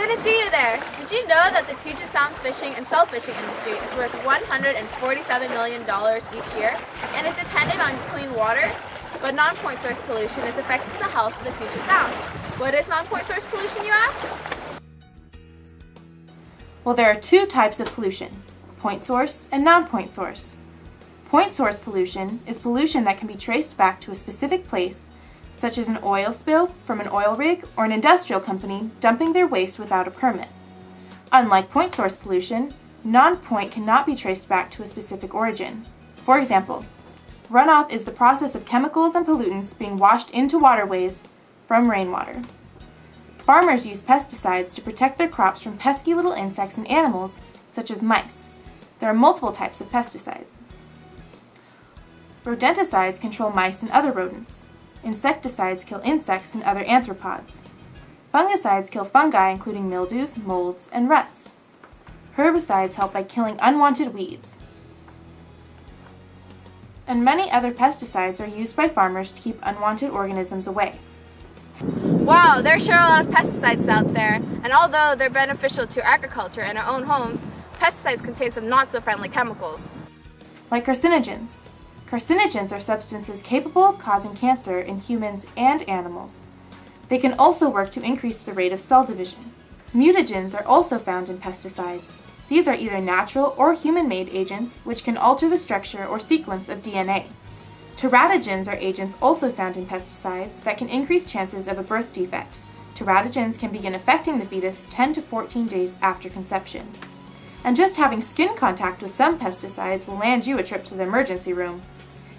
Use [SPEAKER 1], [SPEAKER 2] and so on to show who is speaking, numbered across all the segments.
[SPEAKER 1] Good to see you there. Did you know that the Puget Sound fishing and shellfishing industry is worth $147 million each year and is dependent on clean water? But non-point source pollution is affecting the health of the Puget Sound. What is non-point source pollution, you ask?
[SPEAKER 2] Well, there are two types of pollution, point source and non-point source. Point source pollution is pollution that can be traced back to a specific place, such as an oil spill from an oil rig or an industrial company dumping their waste without a permit. Unlike point source pollution, non-point cannot be traced back to a specific origin. For example, runoff is the process of chemicals and pollutants being washed into waterways from rainwater. Farmers use pesticides to protect their crops from pesky little insects and animals, such as mice. There are multiple types of pesticides. Rodenticides control mice and other rodents. Insecticides kill insects and other arthropods. Fungicides kill fungi including mildews, molds, and rusts. Herbicides help by killing unwanted weeds. And many other pesticides are used by farmers to keep unwanted organisms away.
[SPEAKER 1] Wow, there are sure a lot of pesticides out there, and although they're beneficial to agriculture and our own homes, pesticides contain some not-so-friendly chemicals.
[SPEAKER 2] Like carcinogens. Carcinogens are substances capable of causing cancer in humans and animals. They can also work to increase the rate of cell division. Mutagens are also found in pesticides. These are either natural or human-made agents which can alter the structure or sequence of DNA. Teratogens are agents also found in pesticides that can increase chances of a birth defect. Teratogens can begin affecting the fetus 10 to 14 days after conception. And just having skin contact with some pesticides will land you a trip to the emergency room.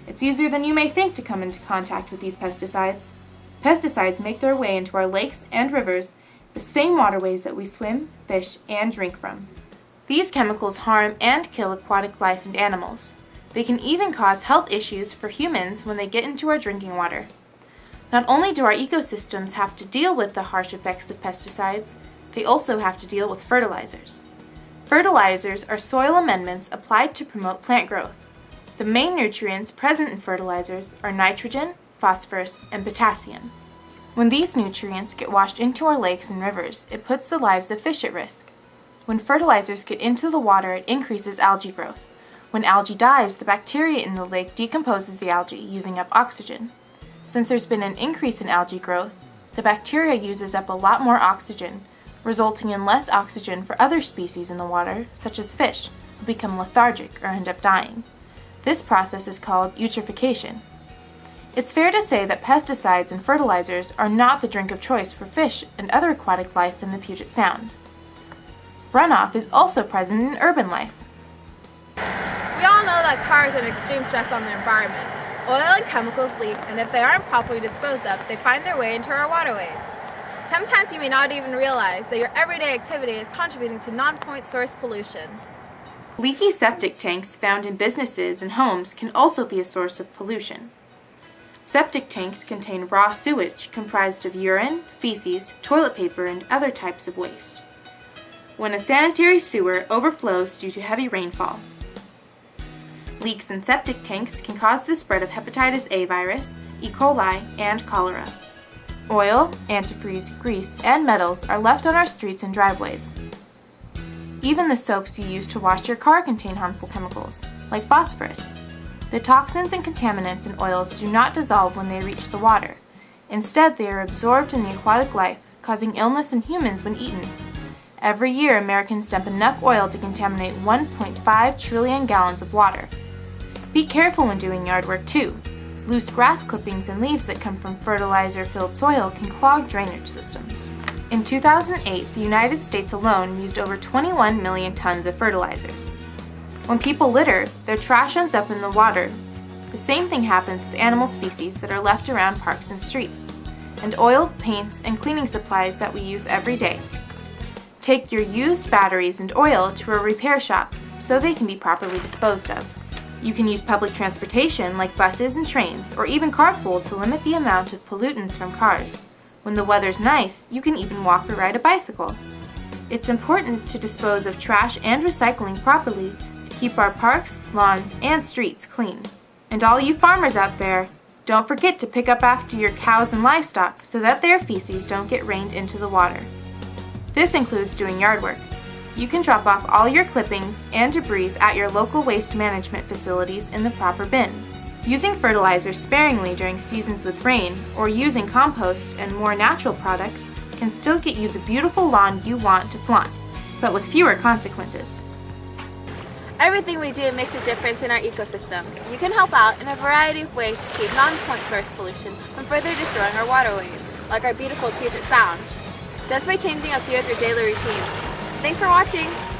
[SPEAKER 2] It's easier than you may think to come into contact with these pesticides. Pesticides make their way into our lakes and rivers, the same waterways that we swim, fish, and drink from. These chemicals harm and kill aquatic life and animals. They can even cause health issues for humans when they get into our drinking water. Not only do our ecosystems have to deal with the harsh effects of pesticides, they also have to deal with fertilizers. Fertilizers are soil amendments applied to promote plant growth. The main nutrients present in fertilizers are nitrogen, phosphorus, and potassium. When these nutrients get washed into our lakes and rivers, it puts the lives of fish at risk. When fertilizers get into the water, it increases algae growth. When algae dies, the bacteria in the lake decomposes the algae, using up oxygen. Since there's been an increase in algae growth, the bacteria uses up a lot more oxygen, resulting in less oxygen for other species in the water, such as fish, who become lethargic or end up dying. This process is called eutrophication. It's fair to say that pesticides and fertilizers are not the drink of choice for fish and other aquatic life in the Puget Sound. Runoff is also present in urban life.
[SPEAKER 1] We all know that cars are an extreme stress on the environment. Oil and chemicals leak, and if they aren't properly disposed of, they find their way into our waterways. Sometimes you may not even realize that your everyday activity is contributing to non-point source pollution.
[SPEAKER 2] Leaky septic tanks found in businesses and homes can also be a source of pollution. Septic tanks contain raw sewage comprised of urine, feces, toilet paper, and other types of waste. When a sanitary sewer overflows due to heavy rainfall, leaks in septic tanks can cause the spread of hepatitis A virus, E. coli, and cholera. Oil, antifreeze, grease, and metals are left on our streets and driveways. Even the soaps you use to wash your car contain harmful chemicals, like phosphorus. The toxins and contaminants in oils do not dissolve when they reach the water. Instead, they are absorbed in the aquatic life, causing illness in humans when eaten. Every year, Americans dump enough oil to contaminate 1.5 trillion gallons of water. Be careful when doing yard work too. Loose grass clippings and leaves that come from fertilizer-filled soil can clog drainage systems. In 2008, the United States alone used over 21 million tons of fertilizers. When people litter, their trash ends up in the water. The same thing happens with animals' feces that are left around parks and streets, and oils, paints, and cleaning supplies that we use every day. Take your used batteries and oil to a repair shop so they can be properly disposed of. You can use public transportation like buses and trains, or even carpool to limit the amount of pollutants from cars. When the weather's nice, you can even walk or ride a bicycle. It's important to dispose of trash and recycling properly to keep our parks, lawns, and streets clean. And all you farmers out there, don't forget to pick up after your cows and livestock so that their feces don't get rained into the water. This includes doing yard work. You can drop off all your clippings and debris at your local waste management facilities in the proper bins. Using fertilizers sparingly during seasons with rain or using compost and more natural products can still get you the beautiful lawn you want to flaunt, but with fewer consequences.
[SPEAKER 1] Everything we do makes a difference in our ecosystem. You can help out in a variety of ways to keep non-point source pollution from further destroying our waterways, like our beautiful Puget Sound, just by changing a few of your daily routines. Thanks for watching!